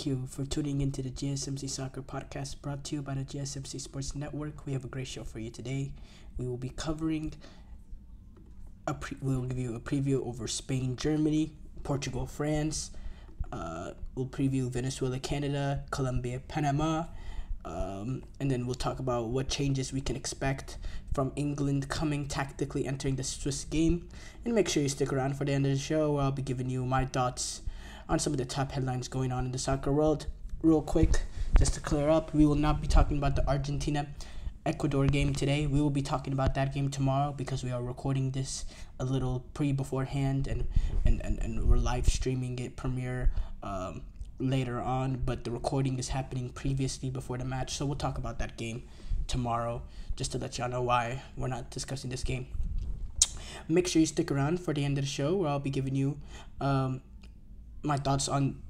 Thank you for tuning into the GSMC Soccer Podcast brought to you by the GSMC Sports Network. We have a great show for you today. We will be covering we will give you a preview over Spain, Germany, Portugal, France. We'll preview Venezuela, Canada, Colombia, Panama. And then we'll talk about what changes we can expect from England coming tactically entering the Swiss game. And make sure you stick around for the end of the show where I'll be giving you my thoughts on some of the top headlines going on in the soccer world. Real quick, just to clear up, we will not be talking about the Argentina-Ecuador game today. We will be talking about that game tomorrow because we are recording this a little beforehand and we're live streaming it premiere later on, but the recording is happening previously before the match, so we'll talk about that game tomorrow just to let y'all know why we're not discussing this game. Make sure you stick around for the end of the show where I'll be giving you my thoughts on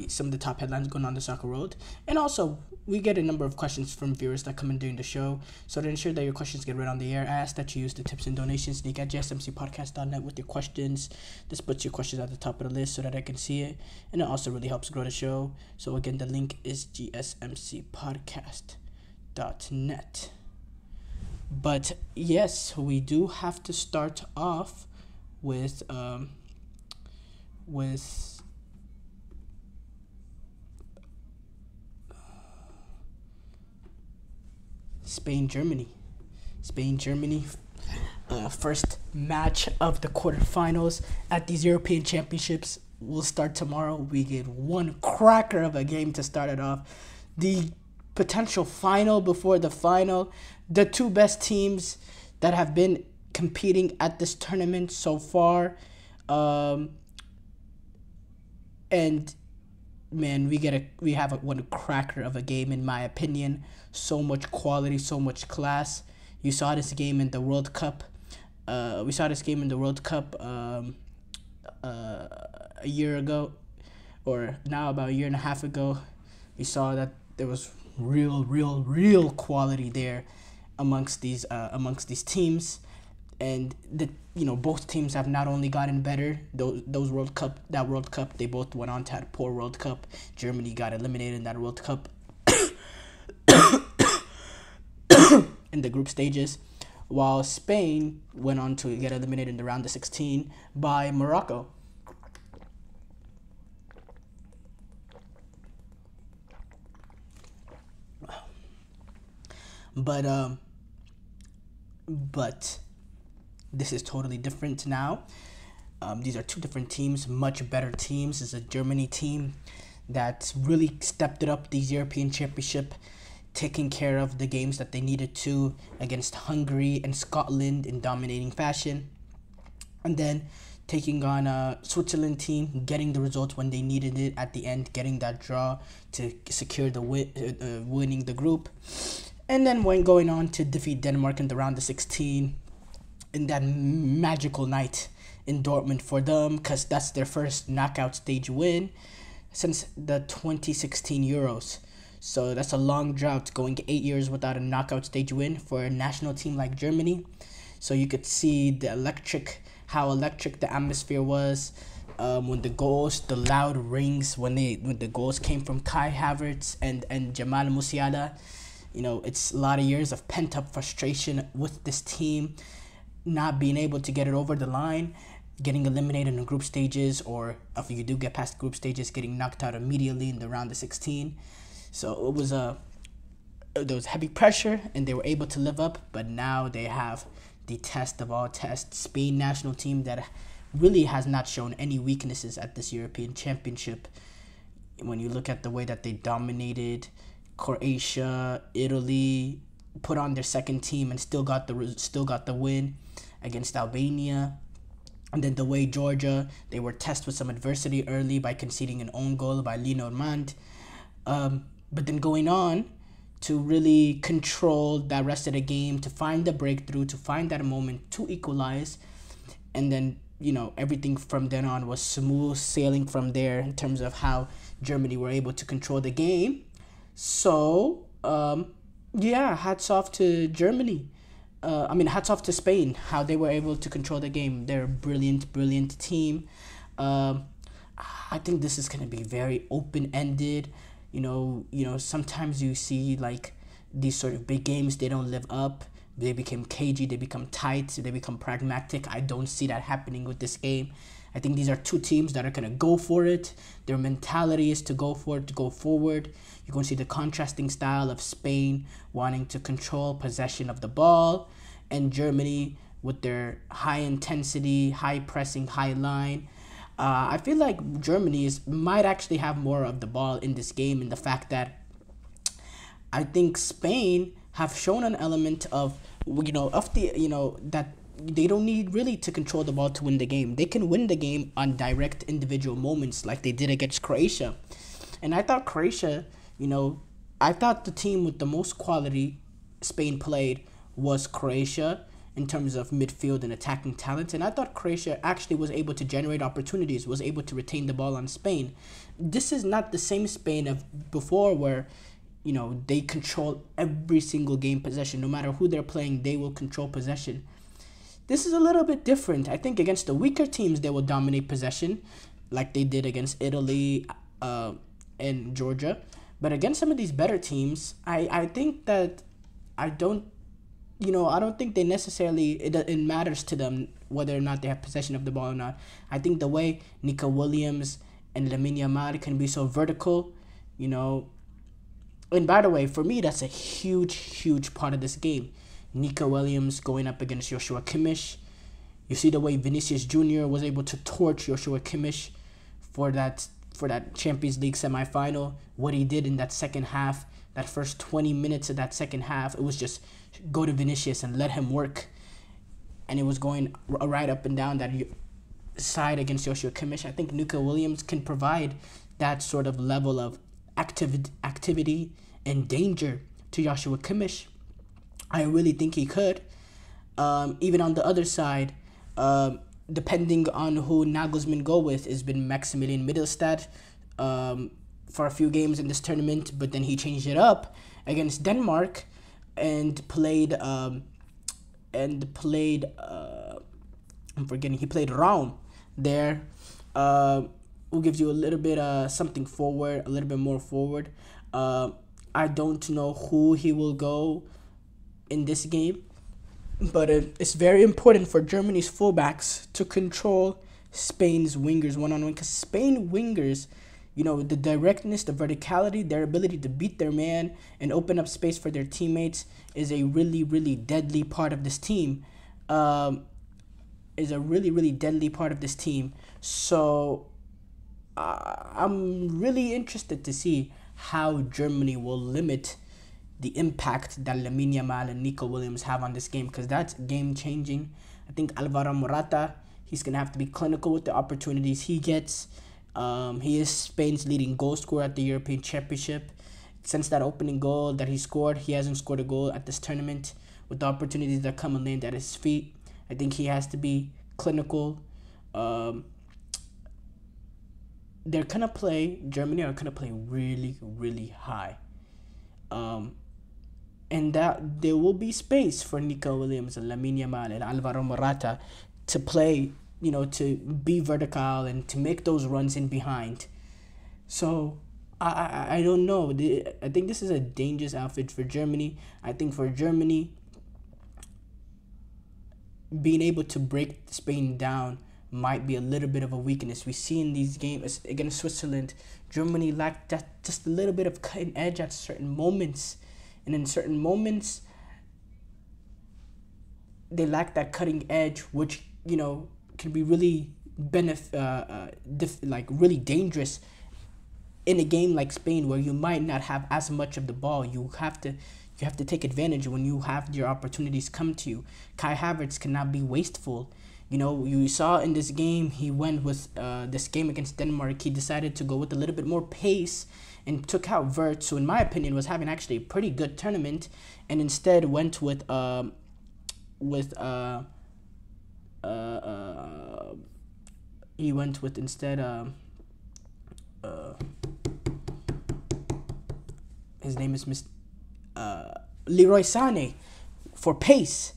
some of the top headlines going on in the soccer world. And also we get a number of questions from viewers that come in during the show, so to ensure that your questions get read on the air, I ask that you use the tips and donations link at gsmcpodcast.net with your questions. This puts your questions at the top of the list so that I can see it, and it also really helps grow the show. So again, the link is gsmcpodcast.net. But yes, we do have to start off with Spain, Germany. First match of the quarterfinals at these European Championships will start tomorrow. We get one cracker of a game to start it off. The potential final before the final. The two best teams that have been competing at this tournament so far. And man, we have one cracker of a game in my opinion. So much quality, so much class. You saw this game in the World Cup. We saw this game in the World Cup a year ago, or now about a year and a half ago. We saw that there was real quality there amongst these teams, and both teams have not only gotten better. That World Cup, they both went on to have a poor World Cup. Germany got eliminated in that World Cup in the group stages, while Spain went on to get eliminated in the round of 16 by Morocco. But this is totally different now. These are two different teams, much better teams. This is a Germany team that's really stepped it up these European Championship, taking care of the games that they needed to against Hungary and Scotland in dominating fashion. And then taking on a Switzerland team, getting the results when they needed it at the end, getting that draw to secure the winning the group. And then going on to defeat Denmark in the round of 16 in that magical night in Dortmund for them, because that's their first knockout stage win since the 2016 Euros. So that's a long drought, going 8 years without a knockout stage win for a national team like Germany. So you could see how electric the atmosphere was when the loud rings when the goals came from Kai Havertz and Jamal Musiala. It's a lot of years of pent-up frustration with this team not being able to get it over the line, getting eliminated in the group stages, or if you do get past group stages, getting knocked out immediately in the round of 16. So there was heavy pressure, and they were able to live up, but now they have the test of all tests. Spain national team that really has not shown any weaknesses at this European Championship. When you look at the way that they dominated Croatia, Italy, put on their second team and still got the win against Albania. And then the way Georgia, they were tested with some adversity early by conceding an own goal by Lionel Messi. But then going on to really control that rest of the game, to find the breakthrough, to find that moment to equalize. And then, everything from then on was smooth sailing from there in terms of how Germany were able to control the game. So, hats off to Germany. Hats off to Spain, how they were able to control the game. They're a brilliant team. I think this is gonna be very open-ended. Sometimes you see like these sort of big games, they don't live up. They become cagey, they become tight, they become pragmatic. I don't see that happening with this game. I think these are two teams that are gonna go for it. Their mentality is to go for it, to go forward. You're going to see the contrasting style of Spain wanting to control possession of the ball, and Germany with their high intensity, high pressing, high line. I feel like Germany might actually have more of the ball in this game, in the fact that I think Spain have shown an element of that they don't need really to control the ball to win the game. They can win the game on direct individual moments like they did against Croatia. And I thought I thought the team with the most quality Spain played was Croatia in terms of midfield and attacking talent. And I thought Croatia actually was able to generate opportunities, was able to retain the ball on Spain. This is not the same Spain of before where, they control every single game possession. No matter who they're playing, they will control possession. This is a little bit different. I think against the weaker teams, they will dominate possession like they did against Italy and Georgia. But against some of these better teams, I think that I don't think they necessarily, it matters to them whether or not they have possession of the ball or not. I think the way Nico Williams and Lamine Yamal can be so vertical, and by the way, for me, that's a huge, huge part of this game. Nico Williams going up against Joshua Kimmich. You see the way Vinicius Jr. was able to torch Joshua Kimmich for that Champions League semifinal. What he did in that second half, that first 20 minutes of that second half, it was just go to Vinicius and let him work. And it was going right up and down that side against Joshua Kimmich. I think Nico Williams can provide that sort of level of activity and danger to Joshua Kimmich. I really think he could. Even on the other side, depending on who Nagelsmann go with, has been Maximilian Mittelstadt for a few games in this tournament, but then he changed it up against Denmark and played he played Raum there, who gives you a little bit something forward, a little bit more forward. I don't know who he will go in this game, but it's very important for Germany's fullbacks to control Spain's wingers one-on-one, because Spain wingers, the directness, the verticality, their ability to beat their man and open up space for their teammates is a really, really deadly part of this team. So I'm really interested to see how Germany will limit the impact that Lamine Yamal and Nico Williams have on this game, because that's game-changing. I think Alvaro Morata, he's going to have to be clinical with the opportunities he gets. He is Spain's leading goal scorer at the European Championship. Since that opening goal that he scored, he hasn't scored a goal at this tournament. With the opportunities that come and land at his feet, I think he has to be clinical. Germany are going to play really, really high. And that there will be space for Nico Williams and Lamine Yamal and Alvaro Morata to play, to be vertical and to make those runs in behind. So I don't know. I think this is a dangerous outfit for Germany. I think for Germany, being able to break Spain down might be a little bit of a weakness. We see in these games against Switzerland, Germany lacked that just a little bit of cutting edge at certain moments. And in certain moments, they lack that cutting edge, which, can be really really dangerous in a game like Spain, where you might not have as much of the ball. You have to take advantage when you have your opportunities come to you. Kai Havertz cannot be wasteful. You saw in this game, he went with this game against Denmark. He decided to go with a little bit more pace and took out Wirtz, who in my opinion was having actually a pretty good tournament, and instead went with his name is Leroy Sané for pace.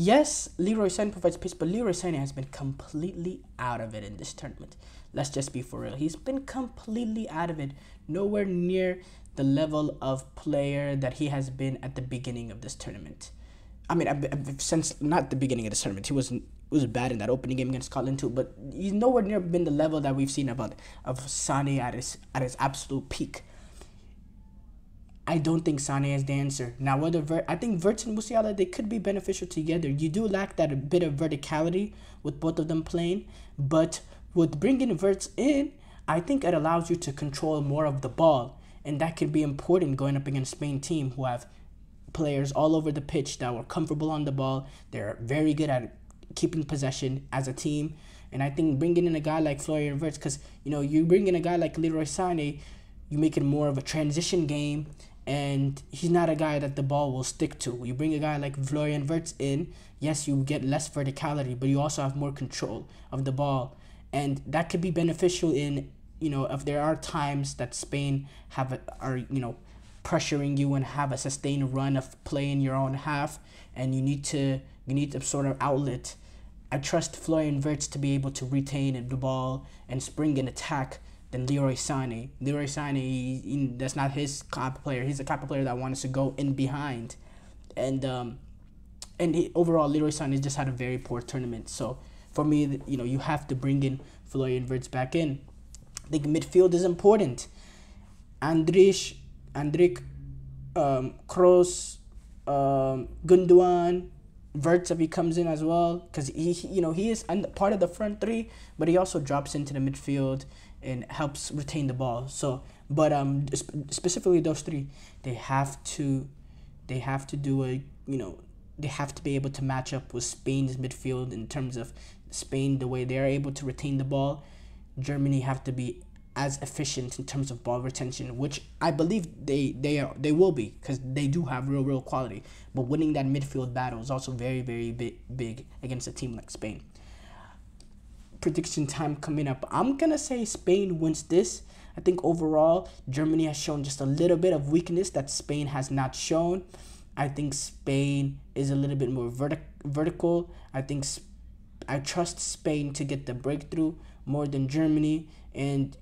Yes, Leroy Sané provides pace, but Leroy Sané has been completely out of it in this tournament. Let's just be for real. He's been completely out of it. Nowhere near the level of player that he has been at the beginning of this tournament. I mean, since not the beginning of this tournament, he was bad in that opening game against Scotland too. But he's nowhere near been the level that we've seen of Sané at his absolute peak. I don't think Sané is the answer. Now, I think Wirtz and Musiala, they could be beneficial together. You do lack that a bit of verticality with both of them playing, but with bringing Wirtz in, I think it allows you to control more of the ball, and that could be important going up against Spain team who have players all over the pitch that were comfortable on the ball. They're very good at keeping possession as a team, and I think bringing in a guy like Florian Wirtz, because you bring in a guy like Leroy Sané, you make it more of a transition game. And he's not a guy that the ball will stick to. You bring a guy like Florian Wirtz in, yes, you get less verticality, but you also have more control of the ball. And that could be beneficial in, if there are times that Spain are pressuring you and have a sustained run of play in your own half, and you need some sort of outlet. I trust Florian Wirtz to be able to retain the ball and spring an attack than Leroy Sané. Leroy Sané, that's not his type of player. He's the type of player that wants to go in behind. And overall, Leroy Sané just had a very poor tournament. So for me, you have to bring in Florian Wirtz back in. I think midfield is important. Andrich, Kroos, Gundogan, Wirtz if he comes in as well, because he is part of the front three, but he also drops into the midfield and helps retain the ball. So, but specifically those three, they have to be able to match up with Spain's midfield in terms of Spain, the way they're able to retain the ball. Germany have to be as efficient in terms of ball retention, which I believe they will be, because they do have real quality. But winning that midfield battle is also very, very big against a team like Spain. Prediction time coming up. I'm going to say Spain wins this. I think overall, Germany has shown just a little bit of weakness that Spain has not shown. I think Spain is a little bit more vertical. I trust Spain to get the breakthrough more than Germany. And,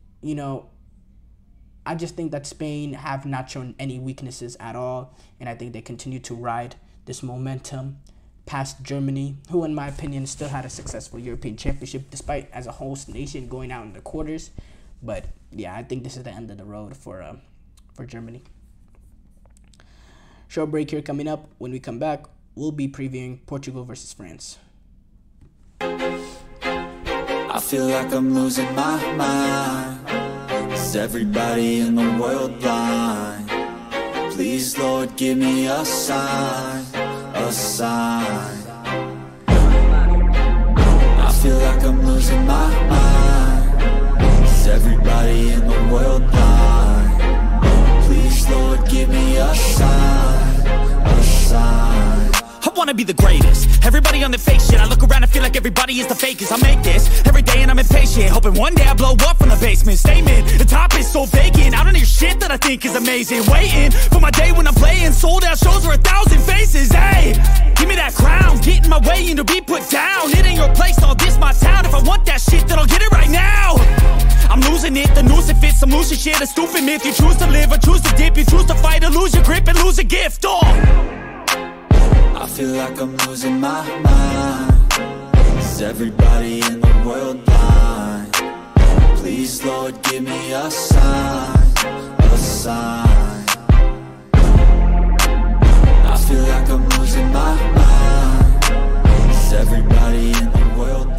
I just think that Spain have not shown any weaknesses at all. And I think they continue to ride this momentum past Germany, who in my opinion still had a successful European Championship despite as a host nation going out in the quarters. But yeah, I think this is the end of the road for Germany. Short break here coming up. When we come back, we'll be previewing Portugal versus France. I feel like I'm losing my mind. Is everybody in the world blind? Please, Lord, give me a sign, a sign. I feel like I'm losing my mind. Is everybody in the world blind? Please, Lord, give me a sign, a sign. I wanna be the greatest. Everybody on the fake shit. I look around and feel like everybody is the fakest. I make this every day and I'm impatient, hoping one day I blow up from the basement. Statement, the top is so vacant. I don't hear shit that I think is amazing. Waiting for my day when I'm playing sold out shows for 1,000 faces. Hey, give me that crown, get in my way and to be put down. It ain't your place, all this my town. If I want that shit, then I'll get it right now. I'm losing it, the noose it fits. I'm losing shit, a stupid myth. You choose to live or choose to dip. You choose to fight or lose your grip and lose a gift. I feel like I'm losing my mind. Is everybody in the world blind? Please, Lord, give me a sign, a sign. I feel like I'm losing my mind. Is everybody in the world blind?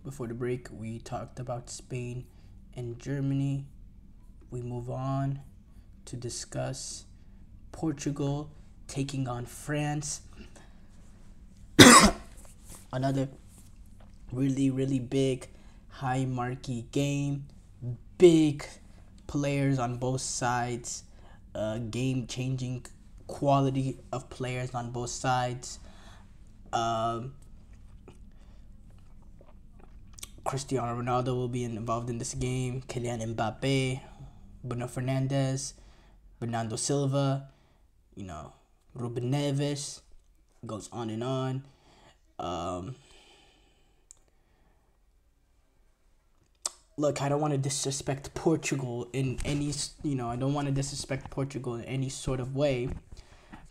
Before the break, we talked about Spain and Germany. We move on to discuss Portugal taking on France. Another really big, high marquee game. Big players on both sides. Game-changing quality of players on both sides. Um, Cristiano Ronaldo will be involved in this game. Kylian Mbappe, Bruno Fernandes, Bernardo Silva, Ruben Neves. Goes on and on. Look, I don't want to disrespect Portugal in any, I don't want to disrespect Portugal in any sort of way.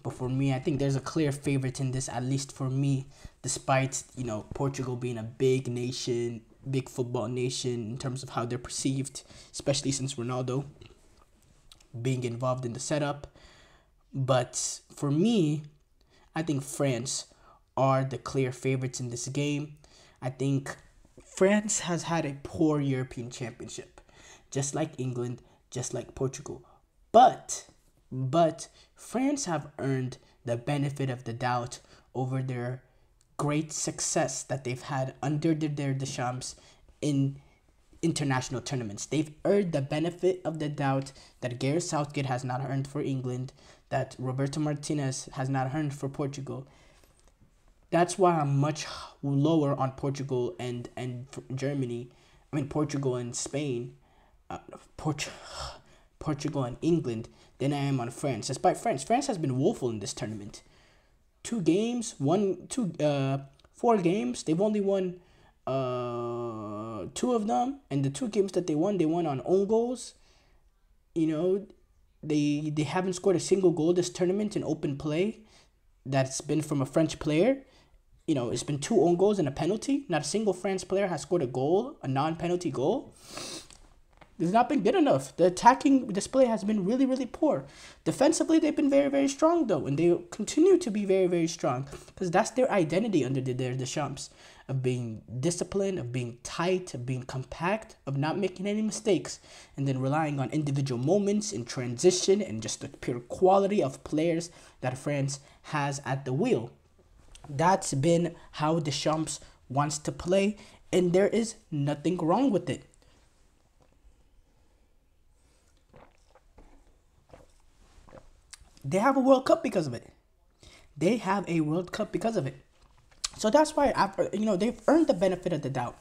But for me, I think there's a clear favorite in this, at least for me, despite, Portugal being a big nation, big football nation in terms of how they're perceived, especially since Ronaldo being involved in the setup. But for me, I think France are the clear favorites in this game. I think France has had a poor European Championship, just like England, just like Portugal. But France have earned the benefit of the doubt over their great success that they've had under their Deschamps in international tournaments. They've earned the benefit of the doubt that Gareth Southgate has not earned for England, that Roberto Martinez has not earned for Portugal. That's why I'm much lower on Portugal and Germany. I mean, Portugal and Spain, Portugal and England than I am on France. Despite France has been woeful in this tournament. 4 games. They've only won 2 of them, and the 2 games that they won on own goals. They haven't scored a single goal this tournament in open play. That's been from a French player. It's been 2 own goals and a penalty. Not a single French player has scored a goal, a non-penalty goal. It's not been good enough. The attacking display has been really, really poor. Defensively, they've been very, very strong, though, and they continue to be very, very strong because that's their identity under their Deschamps, of being disciplined, of being tight, of being compact, of not making any mistakes, and then relying on individual moments in transition and just the pure quality of players that France has at the wheel. That's been how Deschamps wants to play, and there is nothing wrong with it. They have a World Cup because of it. So that's why, they've earned the benefit of the doubt.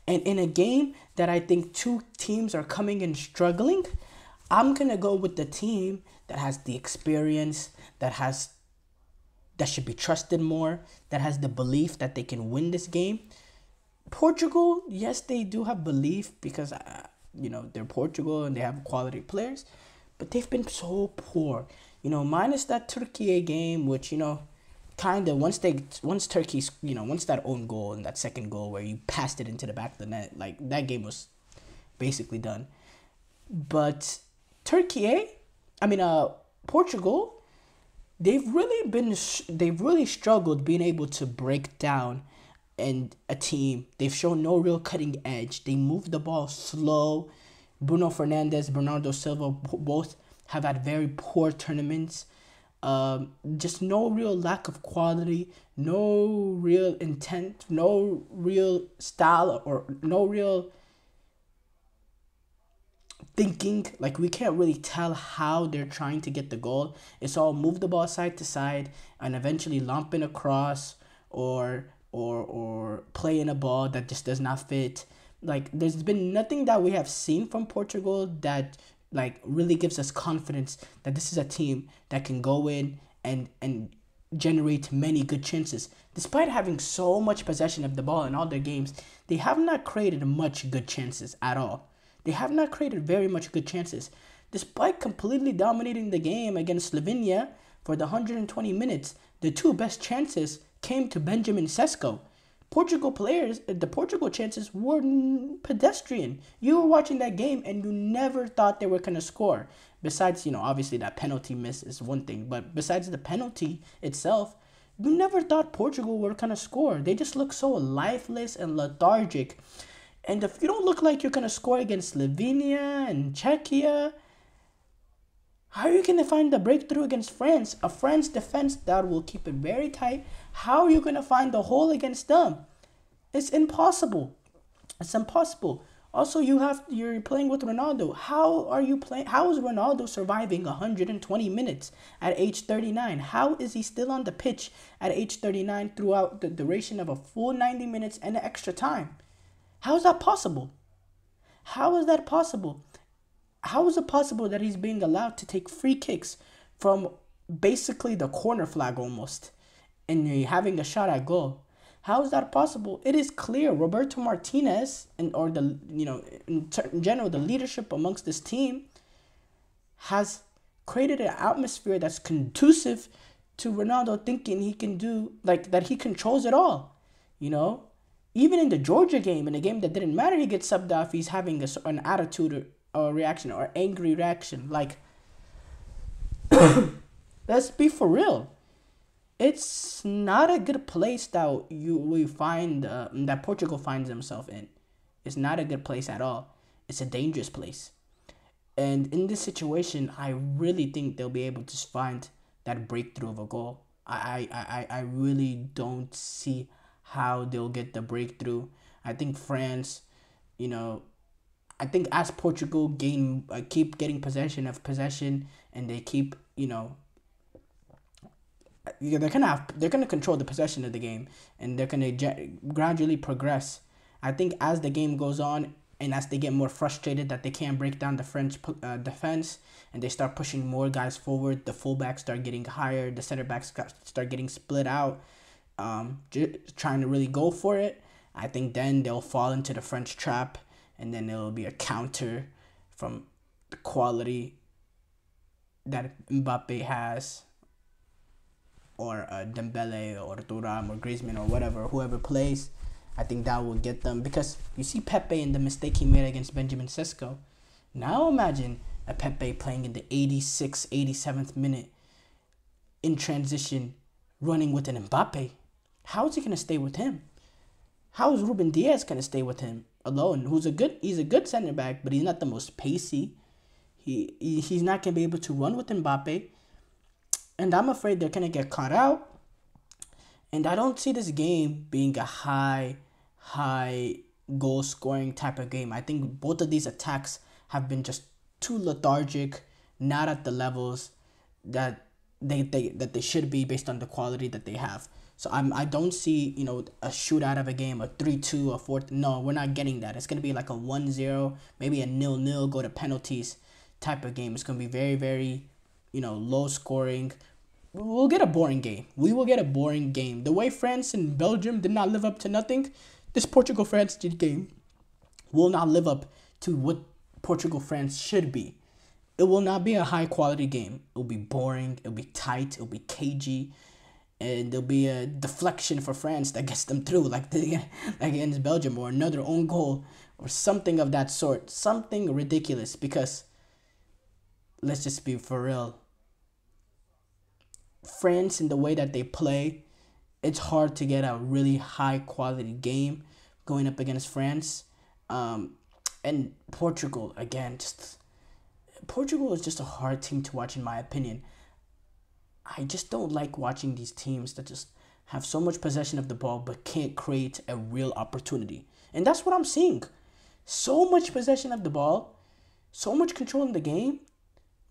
And in a game that I think 2 teams are coming in struggling, I'm going to go with the team that has the experience, that should be trusted more, that has the belief that they can win this game. Portugal, yes, they do have belief because, they're Portugal and they have quality players, but they've been so poor. Minus that Turkey game, which, kind of once Turkey's, once that own goal and that second goal where you passed it into the back of the net, like that game was basically done. But Portugal, they've really struggled being able to break down a team. They've shown no real cutting edge. They move the ball slow. Bruno Fernandes, Bernardo Silva both have had very poor tournaments. Just no real lack of quality, no real intent, no real style, or no real thinking. Like, we can't really tell how they're trying to get the goal. It's all move the ball side to side and eventually lumping across or playing a ball that just does not fit. Like, there's been nothing that we have seen from Portugal that really gives us confidence that this is a team that can go in and generate many good chances. Despite having so much possession of the ball in all their games, they have not created much good chances at all. They have not created very much good chances. Despite completely dominating the game against Slovenia for the 120 minutes, the 2 best chances came to Benjamin Sesko. The Portugal chances were pedestrian. You were watching that game and you never thought they were going to score. Besides, obviously that penalty miss is one thing, but besides the penalty itself, you never thought Portugal were going to score. They just look so lifeless and lethargic. And if you don't look like you're going to score against Slovenia and Czechia, how are you going to find the breakthrough against France? A France defense that will keep it very tight. How are you going to find the hole against them? It's impossible. Also, you're playing with Ronaldo. How is Ronaldo surviving 120 minutes at age 39? How is he still on the pitch at age 39 throughout the duration of a full 90 minutes and extra time? How is that possible? How is that possible? How is it possible that he's being allowed to take free kicks from basically the corner flag almost and having a shot at goal? How is that possible? It is clear Roberto Martinez in general, the leadership amongst this team has created an atmosphere that's conducive to Ronaldo thinking he can do, like, that he controls it all. Even in the Georgia game, in a game that didn't matter, he gets subbed off. He's having an attitude or reaction or angry reaction. Like, let's be for real. It's not a good place that that Portugal finds himself in. It's not a good place at all. It's a dangerous place. And in this situation, I really think they'll be able to find that breakthrough of a goal. I really don't see how they'll get the breakthrough. I think France, I think as Portugal keep getting possession, and they keep, they're gonna control the possession of the game, and they're gonna gradually progress. I think as the game goes on, and as they get more frustrated that they can't break down the French defense, and they start pushing more guys forward, the fullbacks start getting higher, the center backs start getting split out, trying to really go for it. I think then they'll fall into the French trap, and then it'll be a counter from the quality that Mbappe has, or Dembele, or Thuram, or Griezmann, or whoever plays. I think that will get them, because you see Pepe and the mistake he made against Benjamin Sesko. Now imagine a Pepe playing in the 86th, 87th minute in transition, running with an Mbappe. How is he going to stay with him? How is Ruben Diaz going to stay with him alone? He's a good center back, but he's not the most pacey. He's not going to be able to run with Mbappe. And I'm afraid they're going to get caught out. And I don't see this game being a high goal scoring type of game. I think both of these attacks have been just too lethargic, not at the levels that they should be based on the quality that they have. So I don't see, a shootout of a game, a 3-2, a 4. No, we're not getting that. It's going to be like a 1-0, maybe a 0-0, go to penalties type of game. It's going to be very, very, low scoring. We'll get a boring game. We will get a boring game. The way France and Belgium did not live up to nothing, this Portugal-France game will not live up to what Portugal-France should be. It will not be a high-quality game. It will be boring. It will be tight. It will be cagey. And there'll be a deflection for France that gets them through, like against Belgium, or another own goal, or something of that sort. Something ridiculous, because let's just be for real. France, in the way that they play, it's hard to get a really high-quality game going up against France. And Portugal, again, Portugal is just a hard team to watch, in my opinion. I just don't like watching these teams that just have so much possession of the ball but can't create a real opportunity. And that's what I'm seeing. So much possession of the ball, so much control in the game.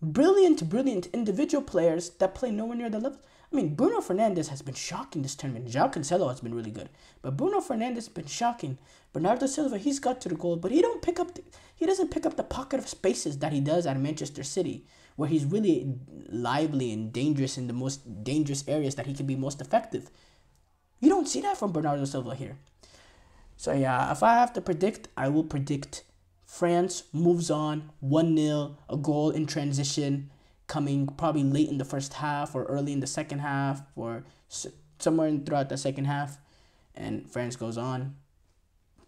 Brilliant individual players that play nowhere near the level. I mean, Bruno Fernandes has been shocking this tournament. João Cancelo has been really good, but Bruno Fernandes has been shocking. Bernardo Silva, he's got to the goal, but he doesn't pick up the pocket of spaces that he does at Manchester City, where he's really lively and dangerous in the most dangerous areas that he can be most effective. You don't see that from Bernardo Silva here. So yeah, if I have to predict, I will predict France moves on 1-0, a goal in transition, coming probably late in the first half or early in the second half, or somewhere throughout the second half, and France goes on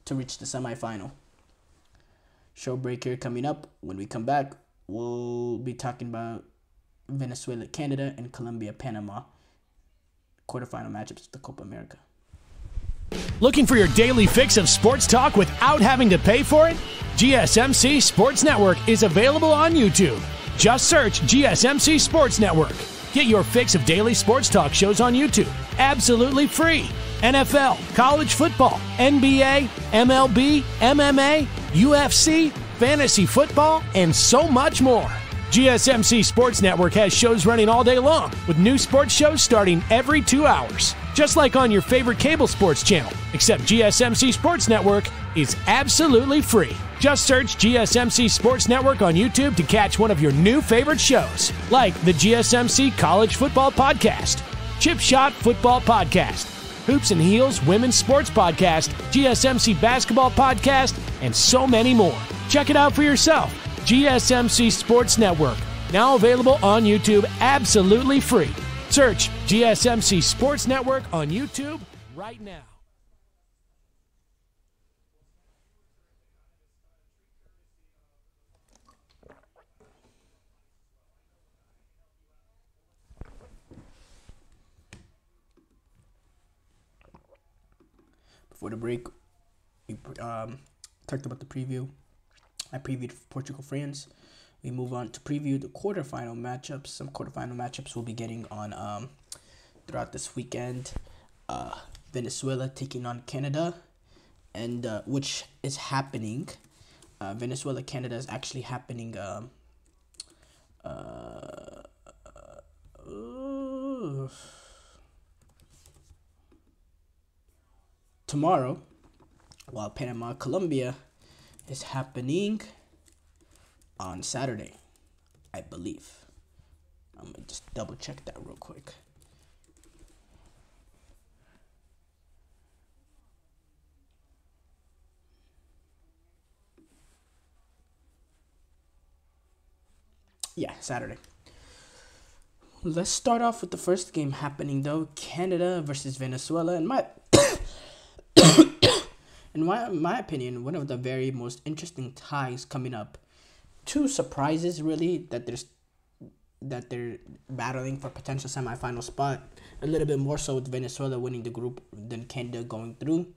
to reach the semifinal. Showbreaker coming up. When we come back, we'll be talking about Venezuela, Canada, and Colombia, Panama, quarterfinal matchups of the Copa America. Looking for your daily fix of sports talk without having to pay for it? GSMC Sports Network is available on YouTube. Just search GSMC Sports Network. Get your fix of daily sports talk shows on YouTube, absolutely free. NFL, college football, NBA, MLB, MMA, UFC, fantasy football, and so much more. GSMC Sports Network has shows running all day long, with new sports shows starting every 2 hours. Just like on your favorite cable sports channel, except GSMC Sports Network is absolutely free. Just search GSMC Sports Network on YouTube to catch one of your new favorite shows, like the GSMC College Football Podcast, Chip Shot Football Podcast, Hoops and Heels Women's Sports Podcast, GSMC Basketball Podcast, and so many more. Check it out for yourself. GSMC Sports Network, now available on YouTube absolutely free. Search GSMC Sports Network on YouTube right now. Before the break, we talked about the preview. I previewed Portugal, France. We move on to preview the quarterfinal matchups. Some quarterfinal matchups we'll be getting on throughout this weekend. Venezuela taking on Canada, and which is happening. Venezuela Canada is actually happening. Tomorrow, while Panama Colombia is happening on Saturday, I believe. I'm gonna just double check that real quick. Yeah, Saturday. Let's start off with the first game happening though. Canada versus Venezuela. And in my opinion, one of the very most interesting ties coming up. Two surprises really that they're battling for potential semifinal spot. A little bit more so with Venezuela winning the group than Canada going through.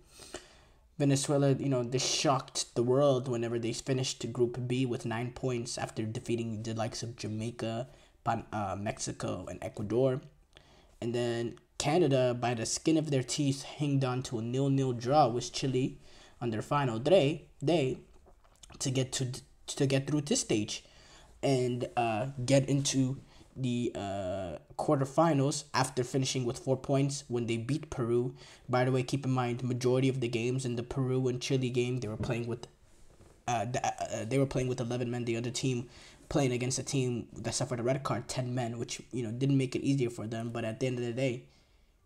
Venezuela, they shocked the world whenever they finished Group B with 9 points after defeating the likes of Jamaica, Mexico, and Ecuador. And then Canada, by the skin of their teeth, hanged on to a 0-0 draw with Chile on their final day to get through this stage and get into the quarterfinals after finishing with 4 points when they beat Peru. By the way, keep in mind, majority of the games in the Peru and Chile game, they were playing with 11 men. The other team playing against a team that suffered a red card, 10 men, which didn't make it easier for them. But at the end of the day,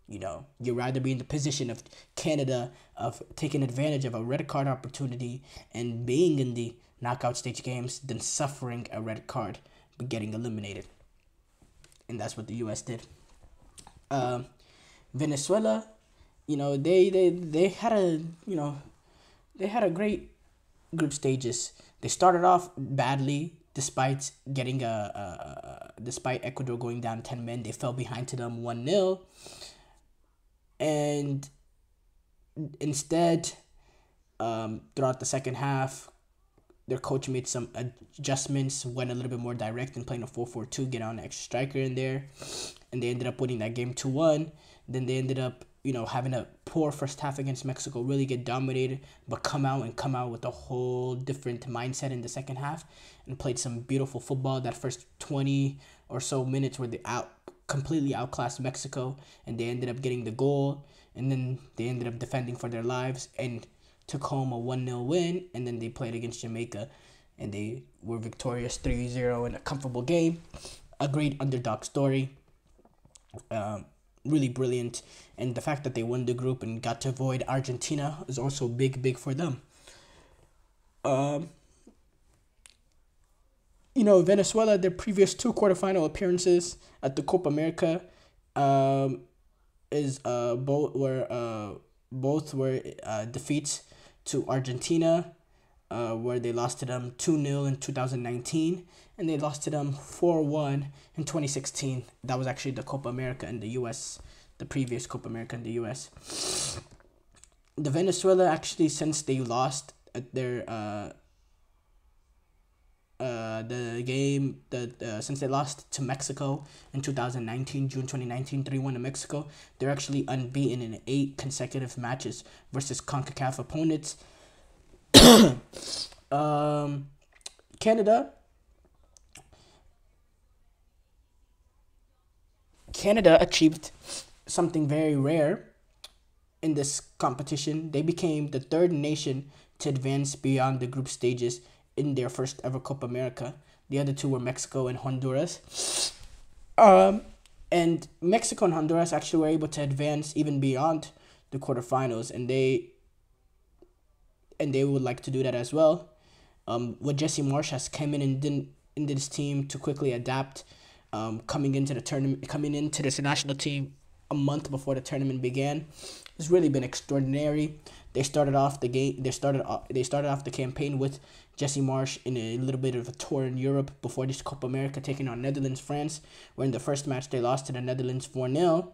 you'd rather be in the position of Canada of taking advantage of a red card opportunity and being in the knockout stage games than suffering a red card but getting eliminated. And that's what the U.S. did. Venezuela, they had a great group stages. They started off badly despite getting despite Ecuador going down 10 men. They fell behind to them 1-0. And instead, throughout the second half, their coach made some adjustments, went a little bit more direct and playing a 4-4-2, get on an extra striker in there. And they ended up winning that game 2-1. Then they ended up, having a poor first half against Mexico, really get dominated, but come out with a whole different mindset in the second half and played some beautiful football. That first 20 or so minutes where they completely outclassed Mexico, and they ended up getting the goal, and then they ended up defending for their lives and took home a 1-0 win. And then they played against Jamaica, and they were victorious 3-0 in a comfortable game. A great underdog story. Really brilliant. And the fact that they won the group and got to avoid Argentina is also big for them. Venezuela, their previous two quarterfinal appearances at the Copa America, both were defeats to Argentina, where they lost to them 2-0 in 2019, and they lost to them 4-1 in 2016. That was actually the Copa America in the U.S., the previous Copa America in the U.S. The Venezuela, actually, since they lost at their since they lost to Mexico in 2019, June 2019, 3-1 to Mexico, they're actually unbeaten in 8 consecutive matches versus CONCACAF opponents. Um, Canada. Canada achieved something very rare in this competition. They became the third nation to advance beyond the group stages in their first ever Copa America. The other two were Mexico and Honduras. And Mexico and Honduras actually were able to advance even beyond the quarterfinals, and they would like to do that as well. What Jesse Marsh has come in and didn't into this team to quickly adapt, coming into the tournament, coming into this national team a month before the tournament began, has really been extraordinary. They started off the game. They started off the campaign with Jesse Marsh in a little bit of a tour in Europe before this Copa America, taking on Netherlands, France. Where in the first match they lost to the Netherlands 4-0,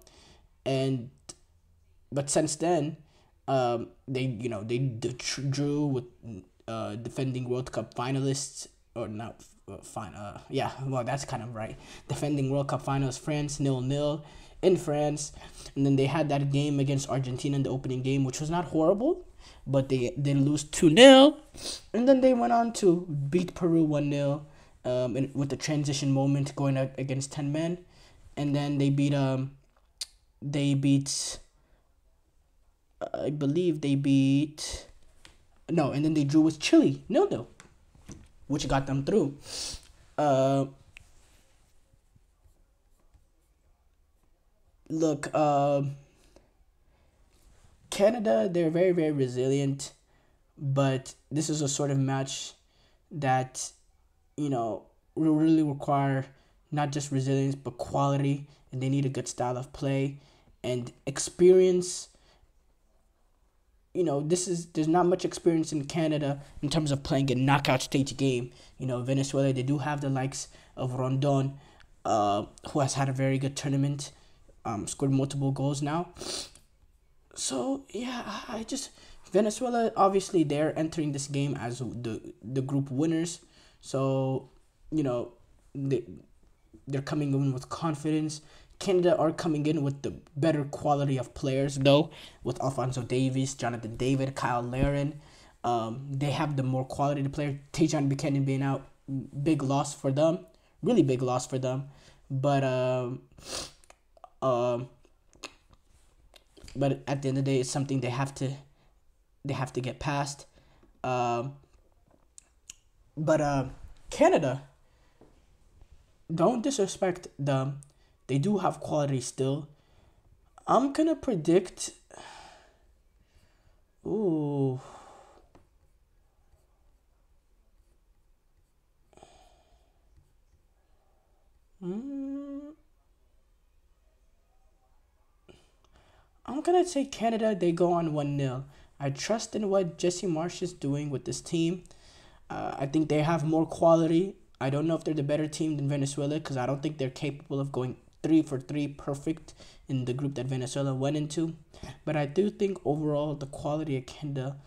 but since then, they drew with defending World Cup finalists, or not that's kind of right. Defending World Cup finalists France 0-0 in France, and then they had that game against Argentina in the opening game, which was not horrible, but they did lose 2-0, and then they went on to beat Peru 1-0, with the transition moment going out against 10 men, and then they beat I believe they beat and then they drew with Chile 0-0, which got them through. Canada, they're very, very resilient, but this is a sort of match that, will really require not just resilience, but quality, and they need a good style of play and experience. There's not much experience in Canada in terms of playing a knockout stage game. Venezuela, they do have the likes of Rondon, who has had a very good tournament, scored multiple goals now. So, yeah, Venezuela, obviously, they're entering this game as the group winners. So, they're coming in with confidence. Canada are coming in with the better quality of players, though, with Alphonso Davies, Jonathan David, Kyle Larin. They have the more quality of players. Tajon Buchanan being out, big loss for them, really big loss for them. But at the end of the day, it's something they have to get past. Canada, don't disrespect them. They do have quality still. I'm gonna predict. Ooh. I'm gonna say Canada. They go on 1-0. I trust in what Jesse Marsh is doing with this team. I think they have more quality. I don't know if they're the better team than Venezuela, because I don't think they're capable of going 3-for-3 perfect in the group that Venezuela went into. But I do think overall the quality of Canada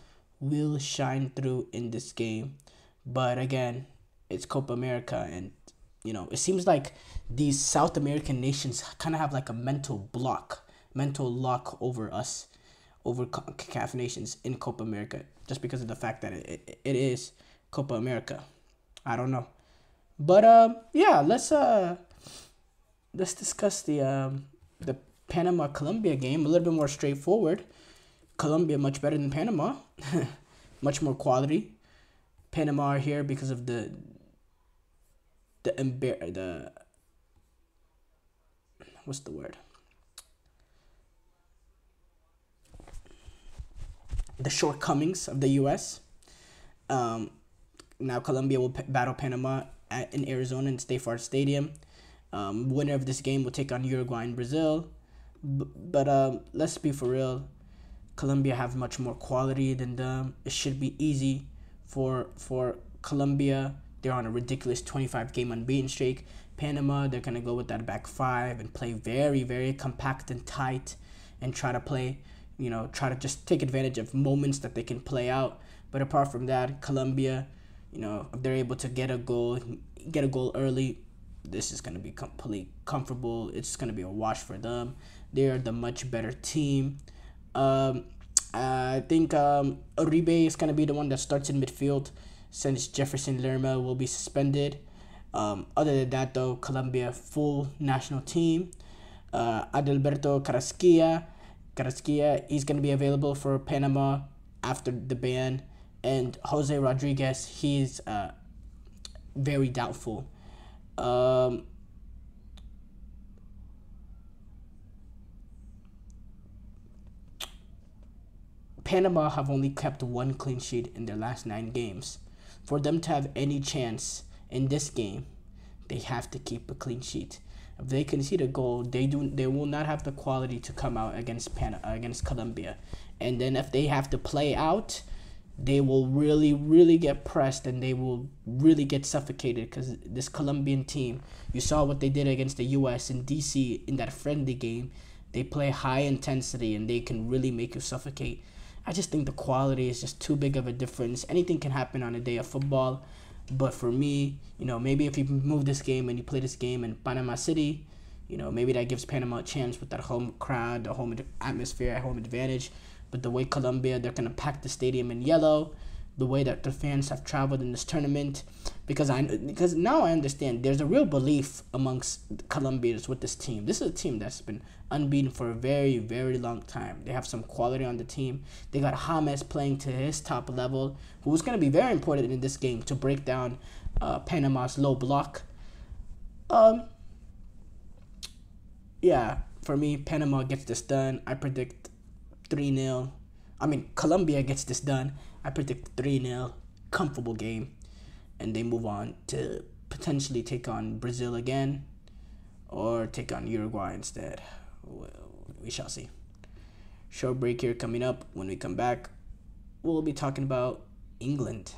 will shine through in this game. But again, it's Copa America, and it seems like these South American nations kind of have like a mental lock over us, over CAF nations in Copa America, just because of the fact that it is Copa America. I don't know. But let's discuss the Panama-Colombia game. A little bit more straightforward. Colombia much better than Panama, much more quality. Panama are here because of the what's the word? The shortcomings of the U.S. Now Colombia will battle Panama in Arizona in State Farm Stadium. Winner of this game will take on Uruguay and Brazil. But let's be for real. Colombia have much more quality than them. It should be easy for Colombia. They're on a ridiculous 25-game unbeaten streak. Panama, they're going to go with that back five and play very, very compact and tight and try to play, try to just take advantage of moments that they can play out. But apart from that, Colombia, if they're able to get a goal early, this is going to be completely comfortable. It's going to be a wash for them. They're the much better team. I think Uribe is going to be the one that starts in midfield. since Jefferson Lerma will be suspended. Other than that, though, Colombia full national team. Adalberto Carrasquilla, he's going to be available for Panama after the ban. And Jose Rodriguez, he's very doubtful. Panama have only kept one clean sheet in their last 9 games. For them to have any chance in this game, they have to keep a clean sheet. If they concede a goal, they will not have the quality to come out against Colombia. And then if they have to play out, they will really, really get pressed and they will really get suffocated, because this Colombian team, you saw what they did against the U.S. in D.C. in that friendly game. They play high intensity and they can really make you suffocate. I just think the quality is just too big of a difference. Anything can happen on a day of football. But for me, maybe if you move this game and you play this game in Panama City, maybe that gives Panama a chance with that home crowd, the home atmosphere, home advantage. But the way Colombia, they're going to pack the stadium in yellow, the way that the fans have traveled in this tournament, because now I understand there's a real belief amongst Colombians with this team. This is a team that's been unbeaten for a very, very long time. They have some quality on the team. They got James playing to his top level, who's going to be very important in this game to break down Panama's low block. Yeah, for me, Panama gets this done. I predict 3-0. Colombia gets this done. I predict 3-0, comfortable game, and they move on to potentially take on Brazil again or take on Uruguay instead. Well, we shall see. Short break here coming up. When we come back, we'll be talking about England.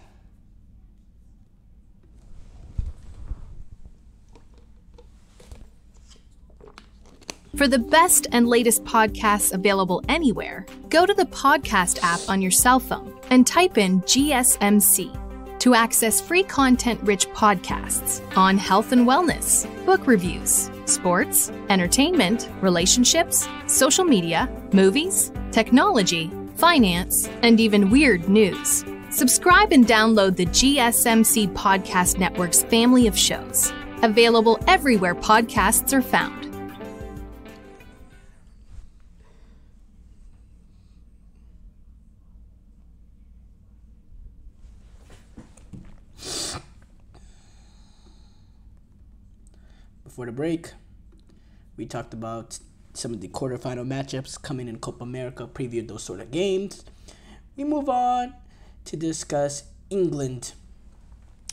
For the best and latest podcasts available anywhere, go to the podcast app on your cell phone and type in GSMC to access free content-rich podcasts on health and wellness, book reviews, sports, entertainment, relationships, social media, movies, technology, finance, and even weird news. Subscribe and download the GSMC Podcast Network's family of shows, available everywhere podcasts are found. Before the break, we talked about some of the quarterfinal matchups coming in Copa America, previewed those sort of games. We move on to discuss England.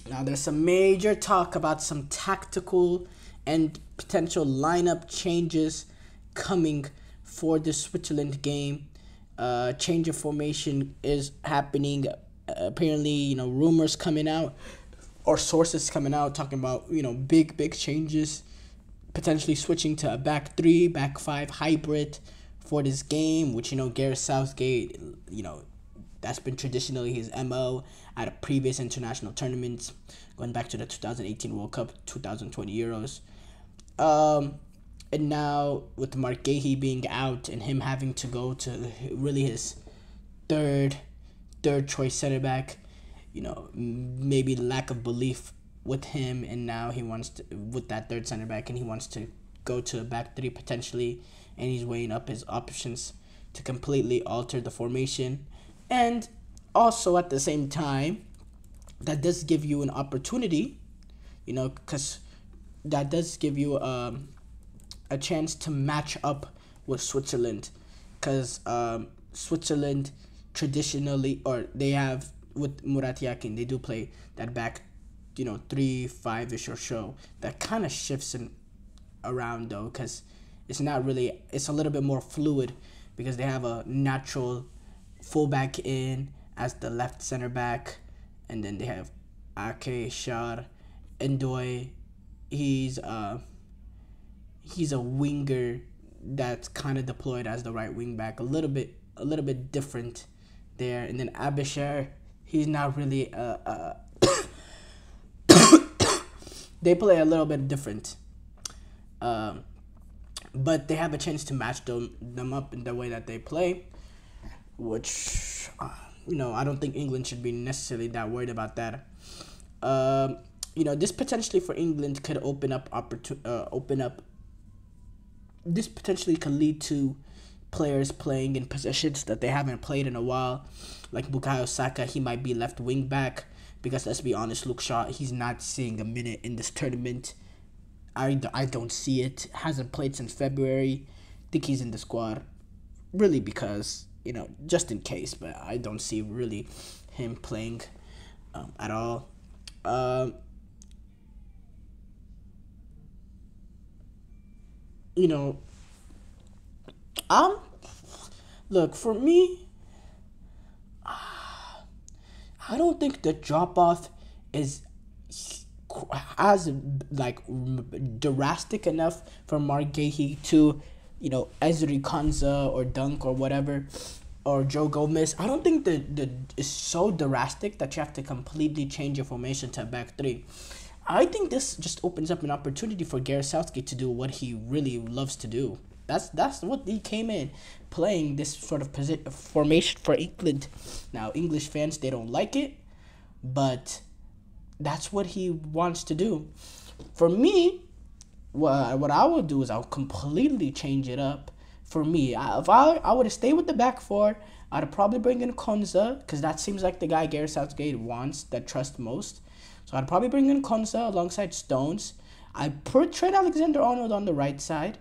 Now, there's some major talk about some tactical and potential lineup changes coming for the Switzerland game. Change of formation is happening. Apparently, rumors coming out or sources coming out talking about, big changes. Potentially switching to a back 3, back 5 hybrid for this game, which, Gareth Southgate, that's been traditionally his MO at previous international tournaments, going back to the 2018 World Cup, 2020 Euros. And now with Mark Gahey being out and him having to go to really his third choice center back, maybe lack of belief with him, and now he wants to, with that third center back, and he wants to go to a back 3 potentially, and he's weighing up his options to completely alter the formation. And also at the same time, that does give you an opportunity, because that does give you a chance to match up with Switzerland, because Switzerland traditionally, or they have with Murat Yakin, they do play that back 3-5-ish or so. That kind of shifts around though, because it's a little bit more fluid, because they have a natural fullback in as the left center back, and then they have Ake, Shar, Ndoye. He's a winger that's kind of deployed as the right wing back, a little bit different there. And then Abishar, he's not really they play a little bit different, but they have a chance to match them up in the way that they play, which I don't think England should be necessarily that worried about that. This potentially for England could open up. This potentially could lead to players playing in positions that they haven't played in a while, like Bukayo Saka. He might be left wing back because, let's be honest, Luke Shaw, he's not seeing a minute in this tournament. I don't see it. Hasn't played since February. Think he's in the squad, really, because just in case. But I don't see really him playing at all. Look, for me, I don't think the drop off is as drastic enough for Mark Gahey to Ezri Konsa or Dunk or whatever, or Joe Gomez. I don't think that it's so drastic that you have to completely change your formation to a back three. I think this just opens up an opportunity for Gareth Southgate to do what he really loves to do. That's what he came in playing, this sort of formation for England. Now, English fans, they don't like it, but that's what he wants to do. For me, what I would do is I'll completely change it up. For me, if I would have stayed with the back four, I'd have probably bring in Konsa, because that seems like the guy Gareth Southgate wants, that trusts most. So I'd probably bring in Konsa alongside Stones. I'd put Trent Alexander-Arnold on the right side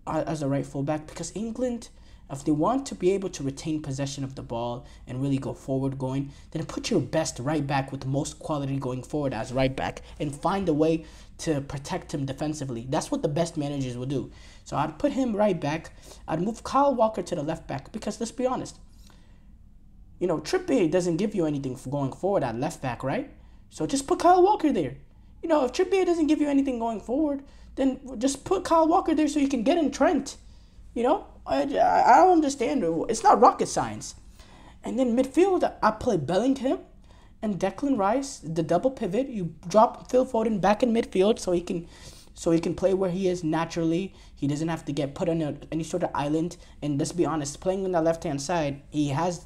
as a right fullback, because England, if they want to be able to retain possession of the ball and really go forward going, then put your best right back with the most quality going forward as right back and find a way to protect him defensively. That's what the best managers will do. So I'd put him right back. I'd move Kyle Walker to the left back, because let's be honest, Trippier doesn't give you anything for going forward at left back, right? So just put Kyle Walker there. If Trippier doesn't give you anything going forward, then just put Kyle Walker there so you can get in Trent. I don't understand. It's not rocket science. And then midfield, I play Bellingham and Declan Rice, the double pivot. You drop Phil Foden back in midfield so he can play where he is naturally. He doesn't have to get put on any sort of island. And let's be honest, playing on the left-hand side, he has,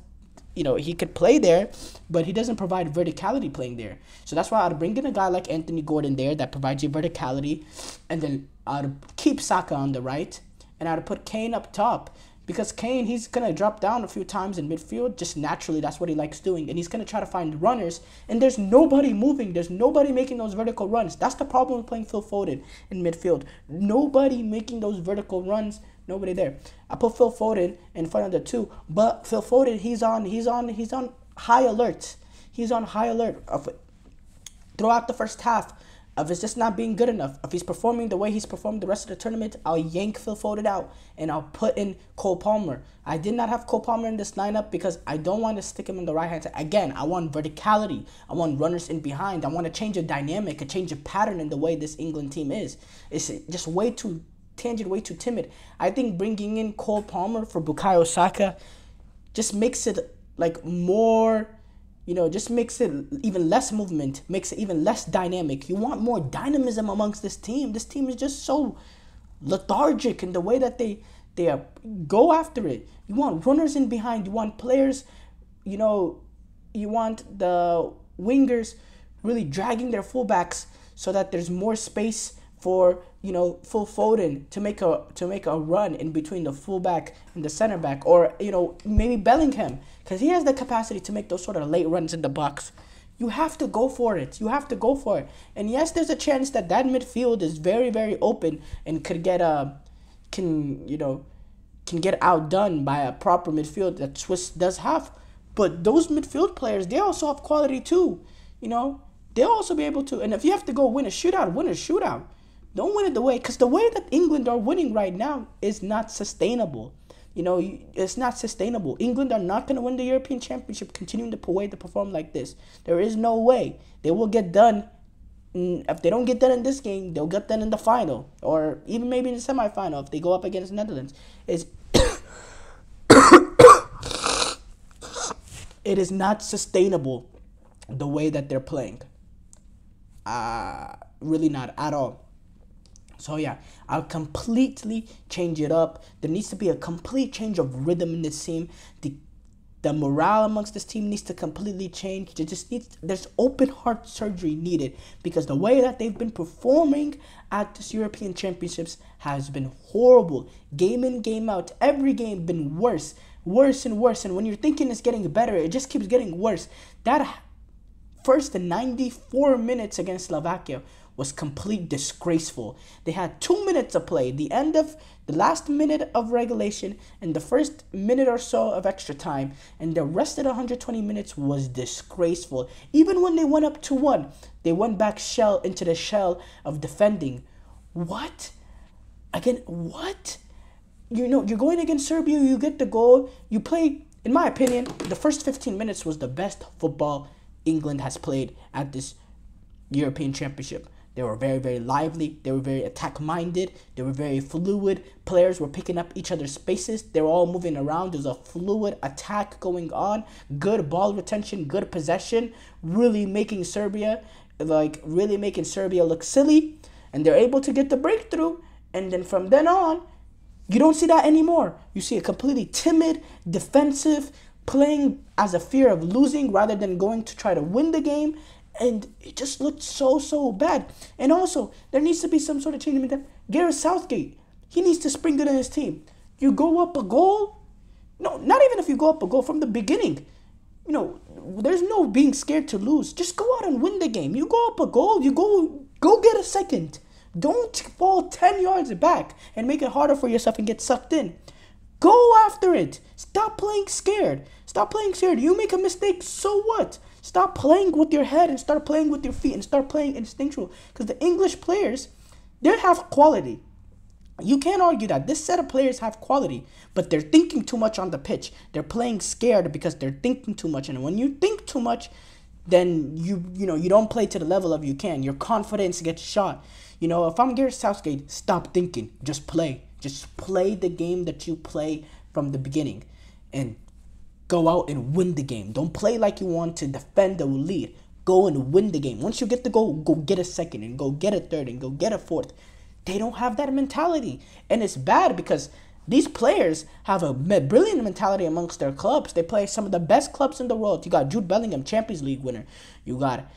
he could play there, but he doesn't provide verticality playing there. So that's why I'd bring in a guy like Anthony Gordon there that provides you verticality. And then I'd keep Saka on the right. And I'd put Kane up top, because Kane, he's going to drop down a few times in midfield. Just naturally, that's what he likes doing. And he's going to try to find runners. And there's nobody moving. There's nobody making those vertical runs. That's the problem with playing Phil Foden in midfield. Nobody making those vertical runs. Nobody there. I put Phil Foden in front of the two. But Phil Foden, he's on high alert. He's on high alert throughout the first half. If it's just not being good enough, if he's performing the way he's performed the rest of the tournament, I'll yank Phil Foden out and I'll put in Cole Palmer. I did not have Cole Palmer in this lineup because I don't want to stick him in the right hand side. Again, I want verticality. I want runners in behind. I want to change a dynamic, a change of pattern in the way this England team is. It's just way too tangent, way too timid. I think bringing in Cole Palmer for Bukayo Saka just makes it more... just makes it even less movement, makes it even less dynamic. You want more dynamism amongst this team. This team is just so lethargic in the way that they go after it. You want runners in behind. You want players, you want the wingers really dragging their fullbacks so that there's more space for Phil Foden to make a run in between the fullback and the center back, or maybe Bellingham, because he has the capacity to make those sort of late runs in the box. You have to go for it. And yes, there's a chance that midfield is very, very open and could get get outdone by a proper midfield that Swiss does have. But those midfield players, they also have quality too. They'll also be able to. And if you have to go win a shootout. Don't win it because the way that England are winning right now is not sustainable. It's not sustainable. England are not going to win the European Championship continuing to perform like this. There is no way. They will get done. If they don't get done in this game, they'll get done in the final, or even maybe in the semifinal if they go up against the Netherlands. It is not sustainable the way that they're playing. Really not at all. So yeah, I'll completely change it up. There needs to be a complete change of rhythm in this team. The The morale amongst this team needs to completely change. There's open heart surgery needed, because the way that they've been performing at this European Championships has been horrible. Game in, game out, every game been worse and worse. And when you're thinking it's getting better, it just keeps getting worse. That first 94 minutes against Slovakia was complete disgraceful. They had 2 minutes to play, the end of the last minute of regulation and the first minute or so of extra time, and the rest of the 120 minutes was disgraceful. Even when they went up 2-1, they went back into the shell of defending. What? Again, what? You know, you're going against Serbia, you get the goal, you play. In my opinion, the first 15 minutes was the best football England has played at this European Championship. They were very, very lively. They were very attack-minded. They were very fluid. Players were picking up each other's spaces. They were all moving around. There's a fluid attack going on. Good ball retention, good possession. Really making Serbia look silly. And they're able to get the breakthrough. And then from then on, you don't see that anymore. You see a completely timid, defensive, playing as a fear of losing rather than going to try to win the game. And it just looked so bad. And also, there needs to be some sort of change in that. Gareth Southgate, he needs to spring it in his team. You go up a goal. No, not even if you go up a goal from the beginning. You know, there's no being scared to lose. Just go out and win the game. You go up a goal, you go get a second. Don't fall 10 yards back and make it harder for yourself and get sucked in. Go after it. Stop playing scared. You make a mistake, so what? Stop playing with your head and start playing with your feet and start playing instinctual. Because the English players, they have quality. You can't argue that. This set of players have quality, but they're thinking too much on the pitch. They're playing scared because they're thinking too much. And when you think too much, then you don't play to the level of you can. Your confidence gets shot. You know, if I'm Gareth Southgate, stop thinking. Just play. Just play the game that you play from the beginning. And go out and win the game. Don't play like you want to defend the lead. Go and win the game. Once you get the goal, go get a second and go get a third and go get a fourth. They don't have that mentality. And it's bad because these players have a brilliant mentality amongst their clubs. They play some of the best clubs in the world. You got Jude Bellingham, Champions League winner. You got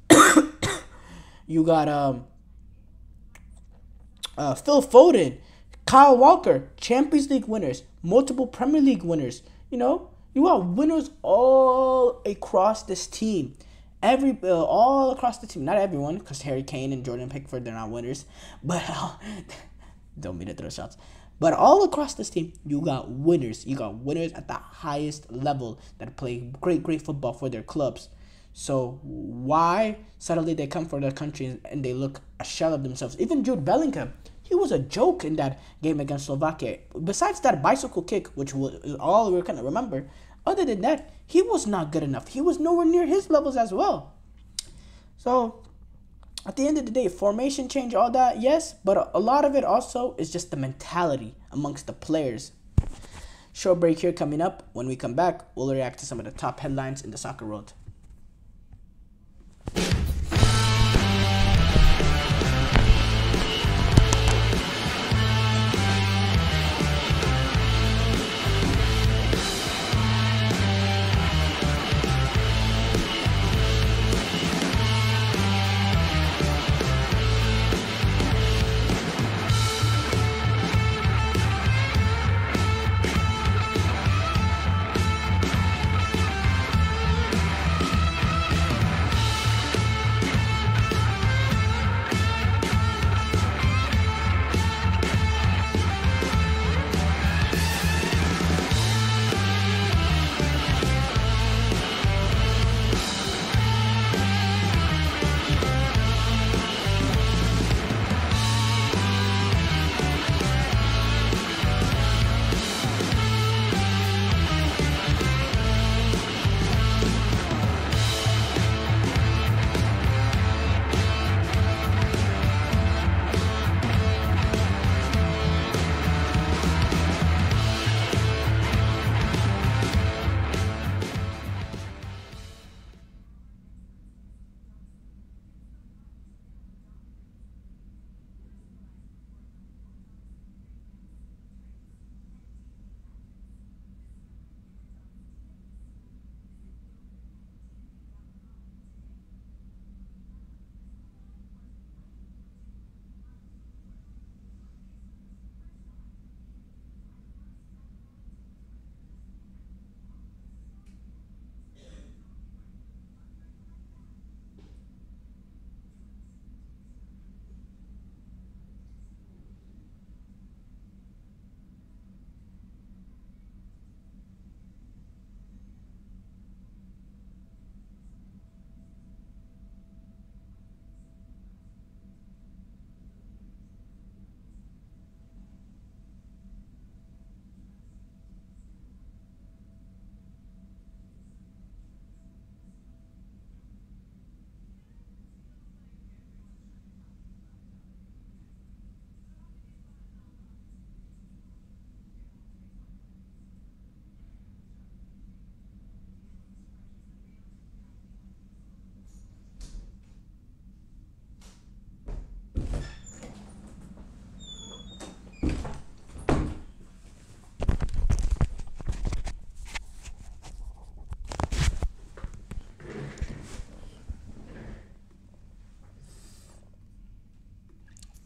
Phil Foden, Kyle Walker, Champions League winners, multiple Premier League winners. You know, you got winners all across this team. All across the team. Not everyone, because Harry Kane and Jordan Pickford, they're not winners. But don't mean to throw shots. But all across this team, you got winners. You got winners at the highest level that play great football for their clubs. So why suddenly they come for their country and they look a shell of themselves? Even Jude Bellingham, he was a joke in that game against Slovakia. Besides that bicycle kick, which was all we kind of remember, other than that, he was not good enough. He was nowhere near his levels as well. So, at the end of the day, formation change, all that, yes. But a lot of it also is just the mentality amongst the players. Short break here coming up. When we come back, we'll react to some of the top headlines in the soccer world.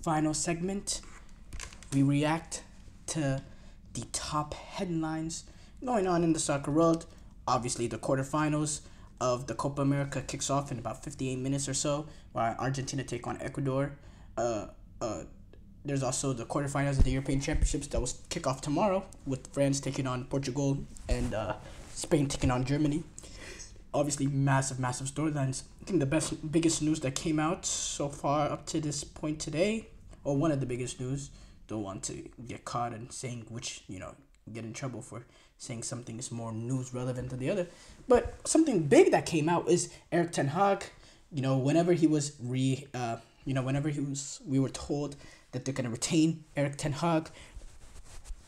final segment, we react to the top headlines going on in the soccer world. Obviously, the quarterfinals of the Copa America kicks off in about 58 minutes or so, while Argentina take on Ecuador. There's also the quarterfinals of the European Championships that will kick off tomorrow, with France taking on Portugal and Spain taking on Germany. Obviously, massive storylines. I think the biggest news that came out so far up to this point today, or one of the biggest news, don't want to get caught in saying which, get in trouble for saying something is more news relevant than the other. But something big that came out is Erik ten Hag. Whenever he was we were told that they're gonna retain Erik ten Hag.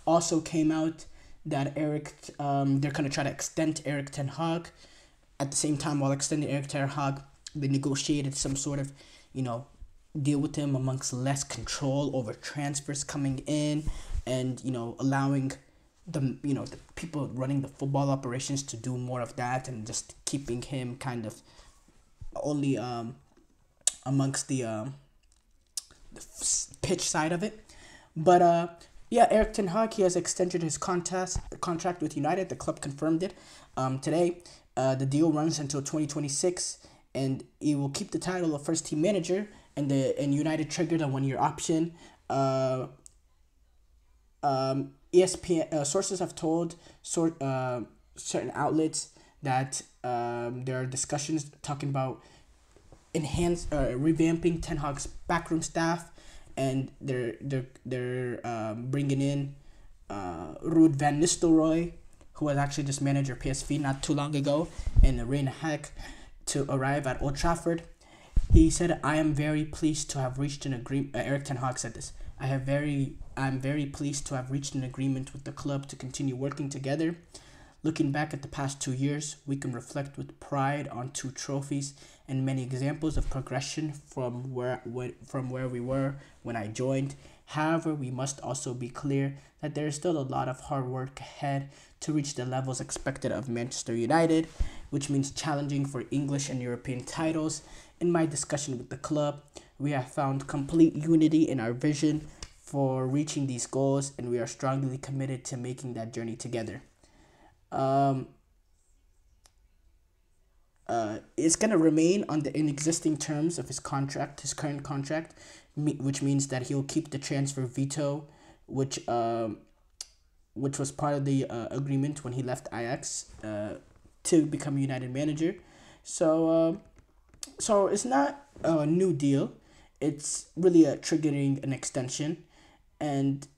Also came out that they're gonna try to extend Erik ten Hag. At the same time, while extending Erik ten Hag, they negotiated some sort of, deal with him amongst less control over transfers coming in, and allowing the people running the football operations to do more of that, and just keeping him kind of only amongst the pitch side of it. But Erik ten Hag, he has extended his contract with United. The club confirmed it today. The deal runs until 2026, and he will keep the title of first team manager. And United triggered a 1-year option. ESPN sources have told certain outlets that there are discussions talking about revamping Ten Hag's backroom staff, and they're bringing in Ruud van Nistelrooy, who was actually just manager PSV not too long ago, and Rene Hack to arrive at Old Trafford. He said, "I am very pleased to have reached an agreement." Erik ten Hag said this. I'm very pleased to have reached an agreement with the club to continue working together. Looking back at the past 2 years, we can reflect with pride on 2 trophies and many examples of progression from where we were when I joined. However, we must also be clear that there is still a lot of hard work ahead to reach the levels expected of Manchester United, which means challenging for English and European titles. In my discussion with the club, we have found complete unity in our vision for reaching these goals, and we are strongly committed to making that journey together. It's going to remain on the existing terms of his current contract, which means that he'll keep the transfer veto, which was part of the agreement when he left Ajax to become United manager. So it's not a new deal. It's really triggering an extension. And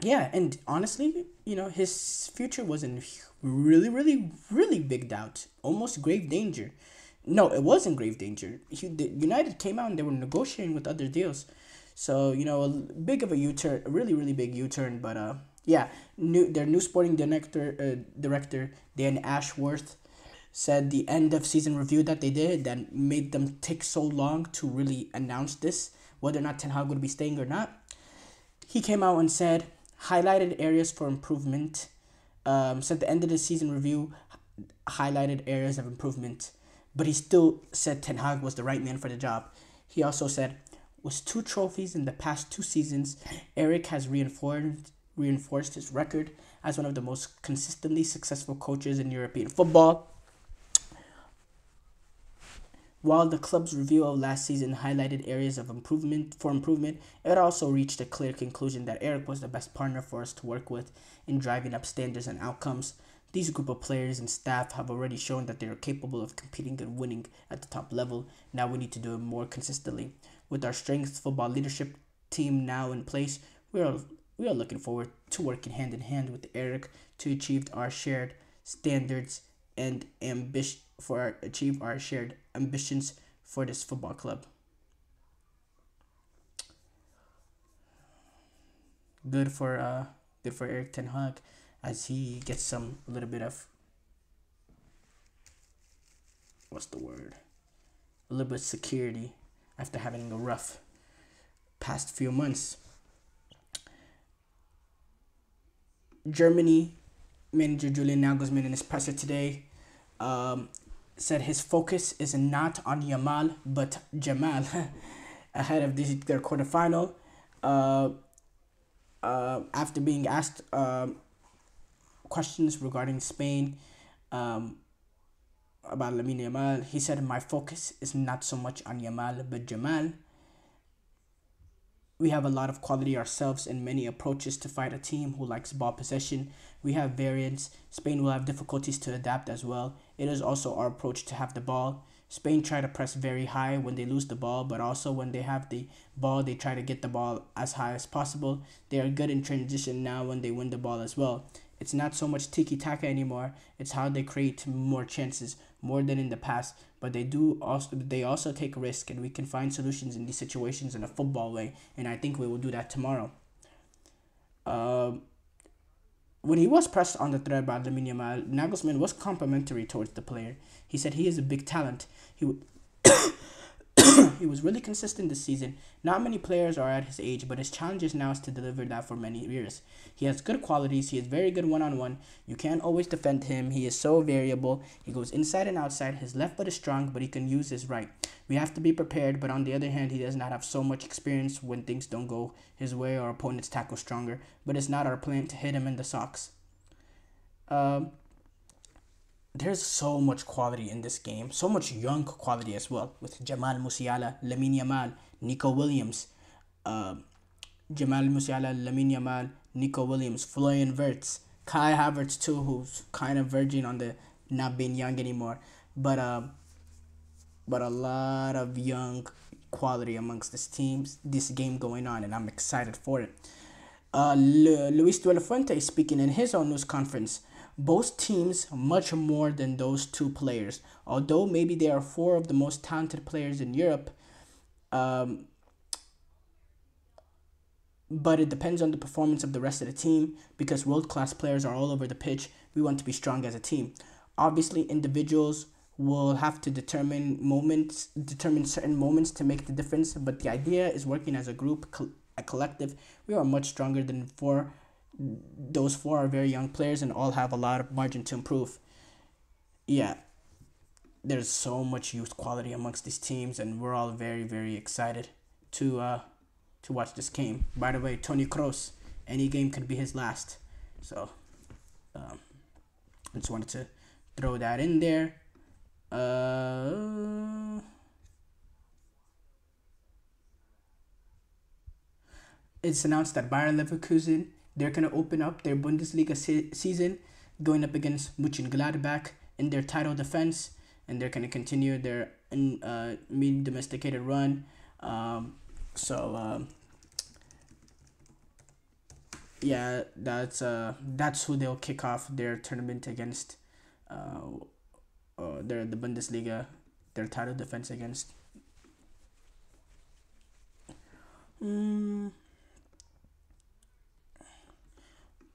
and honestly, his future was in really, really, really big doubt, almost grave danger. No, it wasn't grave danger. The United came out and they were negotiating with other deals. So, a big of a U-turn, a really, really big U-turn. But their new sporting director, Dan Ashworth, said the end of season review that they did that made them take so long to really announce this, whether or not Ten Hag would be staying or not. He came out and highlighted areas for improvement. Said the end of the season review highlighted areas of improvement, but he still said Ten Hag was the right man for the job. He also said, with 2 trophies in the past 2 seasons, Erik has reinforced his record as one of the most consistently successful coaches in European football. While the club's review of last season highlighted areas of improvement, it also reached a clear conclusion that Erik was the best partner for us to work with in driving up standards and outcomes. These group of players and staff have already shown that they are capable of competing and winning at the top level. Now we need to do it more consistently. With our strength football leadership team now in place, we are looking forward to working hand in hand with Erik to achieve our shared standards and achieve our shared ambitions for this football club. Good for Erik ten Hag as he gets a little bit of a little bit of security after having a rough past few months. Germany manager Julian Nagelsmann in his presser today said his focus is not on Yamal but Jamal. ahead of their quarterfinal. After being asked questions regarding Spain about Lamine Yamal, he said, "My focus is not so much on Yamal, but Jamal. We have a lot of quality ourselves and many approaches to fight a team who likes ball possession. We have variants. Spain will have difficulties to adapt as well. It is also our approach to have the ball. Spain try to press very high when they lose the ball, but also when they have the ball, they try to get the ball as high as possible. They are good in transition now when they win the ball as well. It's not so much tiki-taka anymore. It's how they create more chances, more than in the past. But they also take risk, and we can find solutions in these situations in a football way. And I think we will do that tomorrow." When he was pressed on the thread by Lamine Yamal, Nagelsmann was complimentary towards the player. He said he is a big talent. He was really consistent this season. Not many players are at his age, but his challenge is now is to deliver that for many years. He has good qualities. He is very good one-on-one. You can't always defend him. He is so variable. He goes inside and outside. His left foot is strong, but he can use his right. We have to be prepared, but on the other hand, he does not have so much experience when things don't go his way or opponents tackle stronger. But it's not our plan to hit him in the socks. There's so much quality in this game, so much young quality as well, with Jamal Musiala, Lamine Yamal, Nico Williams, Jamal Musiala, Lamine Yamal, Nico Williams, Florian Wirtz, Kai Havertz too, who's kind of verging on the not being young anymore, but a lot of young quality amongst this game going on, and I'm excited for it. Luis de la Fuente speaking in his own news conference. Both teams much more than those two players. Although maybe they are four of the most talented players in Europe, but it depends on the performance of the rest of the team, because world-class players are all over the pitch. We want to be strong as a team. Obviously, individuals will have to determine certain moments to make the difference, but the idea is working as a group, a collective. We are much stronger than four. Those four are very young players and all have a lot of margin to improve. Yeah, there's so much youth quality amongst these teams, and we're all very, very excited to watch this game. By the way, Toni Kroos, any game could be his last. So, I just wanted to throw that in there. It's announced that Bayer Leverkusen, they're going to open up their Bundesliga season going up against Mönchengladbach in their title defense, and they're going to continue their medium domesticated run. Yeah, that's who they'll kick off their tournament against. They're the Bundesliga, their title defense against.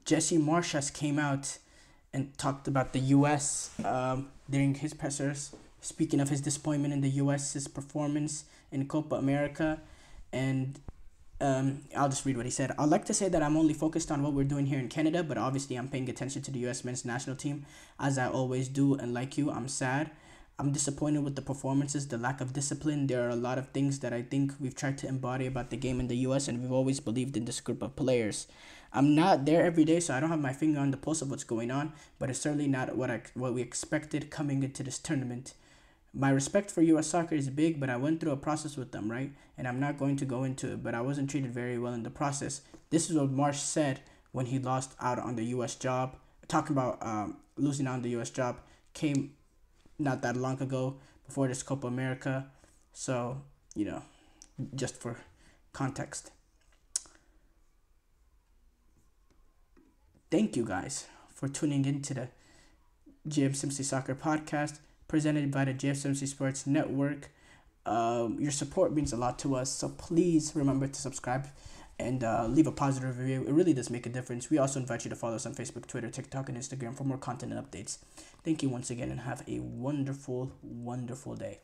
Jesse Marsh came out and talked about the U.S. During his pressers, speaking of his disappointment in the U.S.'s performance in Copa America. And I'll just read what he said. "I'd like to say that I'm only focused on what we're doing here in Canada, but obviously I'm paying attention to the U.S. men's national team, as I always do, and like you, I'm sad. I'm disappointed with the performances, the lack of discipline. There are a lot of things that I think we've tried to embody about the game in the U.S., and we've always believed in this group of players. I'm not there every day, so I don't have my finger on the pulse of what's going on, but it's certainly not what we expected coming into this tournament. My respect for U.S. soccer is big, but I went through a process with them, right? And I'm not going to go into it, but I wasn't treated very well in the process." This is what Marsh said when he lost out on the U.S. job. Talking about losing out on the U.S. job came not that long ago, before this Copa America. So, just for context. Thank you guys for tuning in to the GSMC Soccer Podcast, presented by the GSMC Sports Network. Your support means a lot to us, so please remember to subscribe and leave a positive review. It really does make a difference. We also invite you to follow us on Facebook, Twitter, TikTok, and Instagram for more content and updates. Thank you once again, and have a wonderful, wonderful day.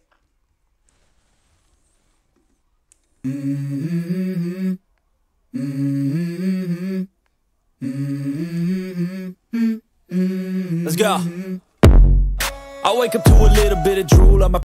Let's go. I wake up to a little bit of drool on my